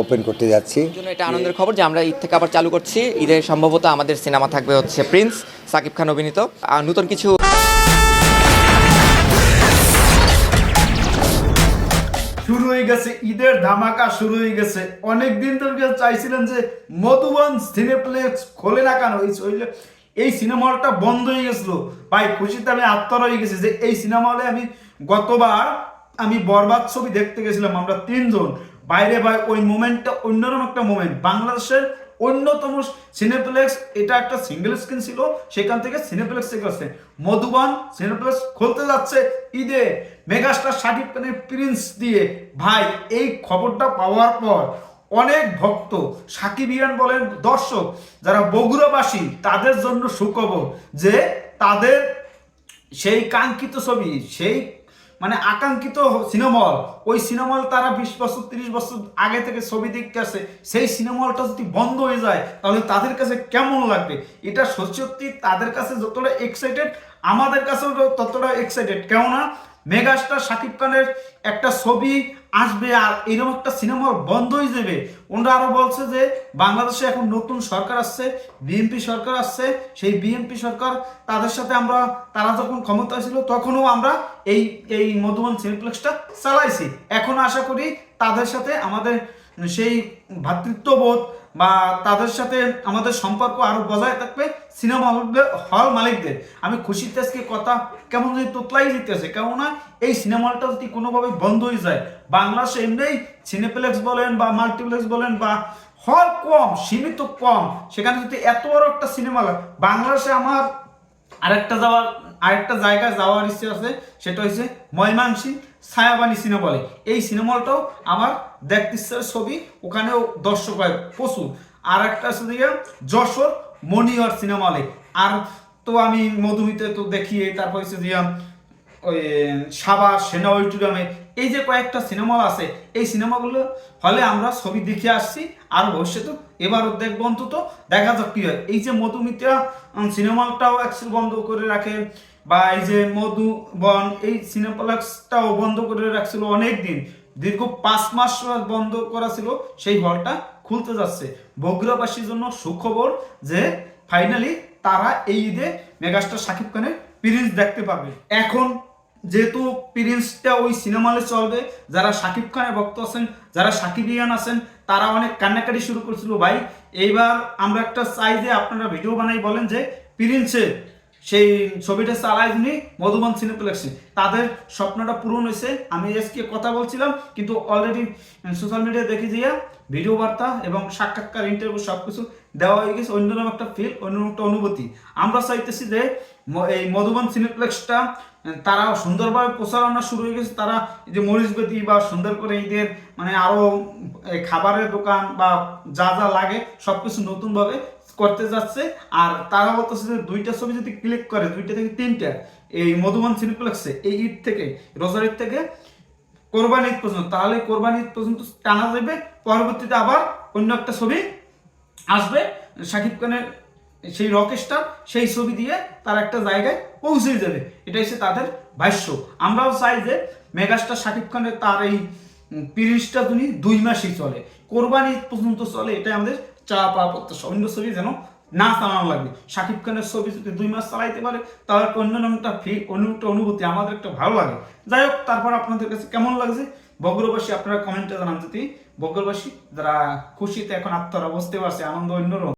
Open করতে যাচ্ছি। জন্য এটা আনন্দের খবর যে আমরা ঈদ থেকে আবার চালু করছি। ঈদে সম্ভবত আমাদের সিনেমা থাকবে হচ্ছে প্রিন্স, সাকিব খান অভিনীত। আর নতুন কিছু শুরু হয়ে গেছে, ঈদের ধামাকা শুরু হয়ে গেছে। অনেকদিন ধরে চাইছিলেন যে মধুবন সিনেপ্লেক্স খোলে না কেন, এই সিনেমা হলটা বন্ধ হয়ে গেছিল। ভাই খুশিতে আমি আত্মহারা হয়ে গেছি যে এই সিনেমা হলে গতবার আমি বরবাদ ছবি দেখতে গেছিলাম, আমরা তিনজন বাইরে। ভাই ওই মোমেন্টটা অন্যরকম একটা মোমেন্ট। বাংলাদেশের অন্যতম সিনেপ্লেক্স, এটা একটা সিঙ্গেল স্ক্রিন ছিল, সেখান থেকে সিনেপ্লেক্স থেকে আসছে মধুবন সিনেপ্লেক্স খুলতে যাচ্ছে ঈদে মেগাস্টার শাকিব খানের প্রিন্স দিয়ে। ভাই এই খবরটা পাওয়ার পর অনেক ভক্ত, সাকিবিয়ান বলেন, দর্শক যারা বগুড়াবাসী, তাদের জন্য সুখবর যে তাদের সেই কাঙ্ক্ষিত ছবি, সেই আকাঙ্ক্ষিত সিনেমা হল, ওই সিনেমা হল তারা 20 বছর 30 বছর আগে থেকে ছবি দেখতে আসে, সেই সিনেমা হলটা যদি বন্ধ হয়ে যায় তাহলে তাদের কাছে কেমন লাগবে। এটা সত্যি তাদের কাছে যতটা এক্সাইটেড, আমাদের কাছেও ততটা এক্সাইটেড। কেননা মেগাস্টার শাকিব খানের একটা ছবি আসবে আর এরকম একটা সিনেমা বন্ধ হয়ে যাবে। ওনারা আরো বলছে যে বাংলাদেশে এখন নতুন সরকার আসছে, বিএনপি সরকার আসছে, সেই বিএনপি সরকার তাদের সাথে তারা যখন ক্ষমতায় ছিল তখনও আমরা এই এই মধুবন সিনেপ্লেক্সটা চালাইছি। এখন আশা করি তাদের সাথে আমাদের সেই ভ্রাতৃত্ববোধ বা তাদের সাথে আমাদের সম্পর্ক আরো বজায় থাকবে সিনেমা হল মালিকদের। আমি খুশিতে আজকে কথা কেমন যদি তোতলাই দিতেছে, কেননা এই সিনেমা হলটা যদি কোনোভাবে বন্ধ হয়ে যায়, বাংলাদেশে এমনি সিনেপ্লেক্স বলেন বা মাল্টিপ্লেক্স বলেন বা হল কম, সীমিত কম, সেখানে যদি এত বড় একটা সিনেমা হল বাংলাদেশে, আমার আরেকটা জায়গায় যাওয়ার ইচ্ছে আছে, সেটা হচ্ছে ময়মনসিংহ ছায়াবানী সিনেমা হলে। এই সিনেমা হলটাও আমার দেখতে ইচ্ছার ছবি, ওখানেও দর্শক হয় প্রচুর। আর একটা আছে দিকে যশোর মনিহার সিনেমা হলে। আর তো আমি মধুমিতে তো দেখিয়ে, তারপর হচ্ছে দিয়া ওই সাভার সেনা অডিটোরিয়ামে, এই যে কয়েকটা সিনেমা হল আছে, এই সিনেমাগুলো হলে আমরা ছবি দেখে আসছি। আর ভবিষ্যতে এবারও দেখবো, অন্তত দেখা যাক কি হয়। এই যে মধুমিতা সিনেমা হলটাও অ্যাকচুয়ালি বন্ধ করে রাখে, বা এই যে মধুবন এই সিনেপ্লেক্সটাও বন্ধ করে রাখছিল অনেক দিন, দীর্ঘ 5 মাস বন্ধ করা ছিল, সেই হলটা খুলতে যাচ্ছে। বগুড়াবাসীর জন্য সুখবর যে ফাইনালি তারা এই ঈদে মেগাস্টার শাকিব খানের প্রিন্স দেখতে পাবে। এখন যেহেতু প্রিন্সটা ওই সিনেমা হলে চলবে, যারা শাকিব খানের ভক্ত আছেন, যারা সাকিবিয়ান আছেন, তারা অনেক কান্নাকাটি শুরু করছিল। ভাই এইবার আমরা একটা চাই যে আপনারা ভিডিও বানাই বলেন যে প্রিন্সের সেই ছবিটা চালাই যিনি মধুবন সিনেপ্লেক্সে, তাদের স্বপ্নটা পূরণ হয়েছে। আমি আজকে কথা বলছিলাম, কিন্তু অলরেডি সোশ্যাল মিডিয়ায় দেখি যে ভিডিও বার্তা এবং সাক্ষাৎকার, ইন্টারভিউ সবকিছু দেওয়া হয়ে গেছে। অন্যরকম একটা ফিল, অন্যরকম একটা অনুভূতি। আমরা চাইতেছি যে এই মধুবন সিনেপ্লেক্সটা তারা সুন্দরভাবে প্রচারণা শুরু হয়ে গেছে। তারা এই যে মরিচবেদি বা সুন্দর করে ঈদের আরো খাবারের দোকান বা যা যা লাগে সবকিছু নতুনভাবে করতে যাচ্ছে। আর তারা বলতেছে যে 2টা ছবি যদি ক্লিক করে, 2টা থেকে 3টা এই মধুবন সিনেপ্লেক্সে এই ঈদ থেকে, রোজার ঈদ থেকে কোরবানি ঈদ পর্যন্ত, তাহলে কোরবানি ঈদ পর্যন্ত টানা যাবে। পরবর্তীতে আবার অন্য একটা ছবি আসবে শাকিব খানের, সেই রকেস্টার, সেই ছবি দিয়ে তার একটা জায়গায় পৌঁছে যাবে। এটা হচ্ছে তাদের ভাষ্য। আমরাও চাই যে মেগাস্টার শাকিব খানের তার এই পিরিশটা তুমি 2 মাসই চলে, কোরবানি পর্যন্ত চলে, এটাই আমাদের চাওয়া পাওয়া প্রত্যাশা। অন্য ছবি যেন না চালানো লাগবে। শাকিব খানের ছবি যদি 2 মাস চালাইতে পারে, তাহলে অন্যটা ফিল, অন্য একটা অনুভূতি আমাদের একটা ভালো লাগে। যাই হোক, তারপর আপনাদের কাছে কেমন লাগছে বগুড়াবাসী আপনারা কমেন্টে জানান। যদি বগুড়াবাসী যারা খুশিতে এখন আত্মহারা, বুঝতে পারছে আনন্দ অন্যরকম।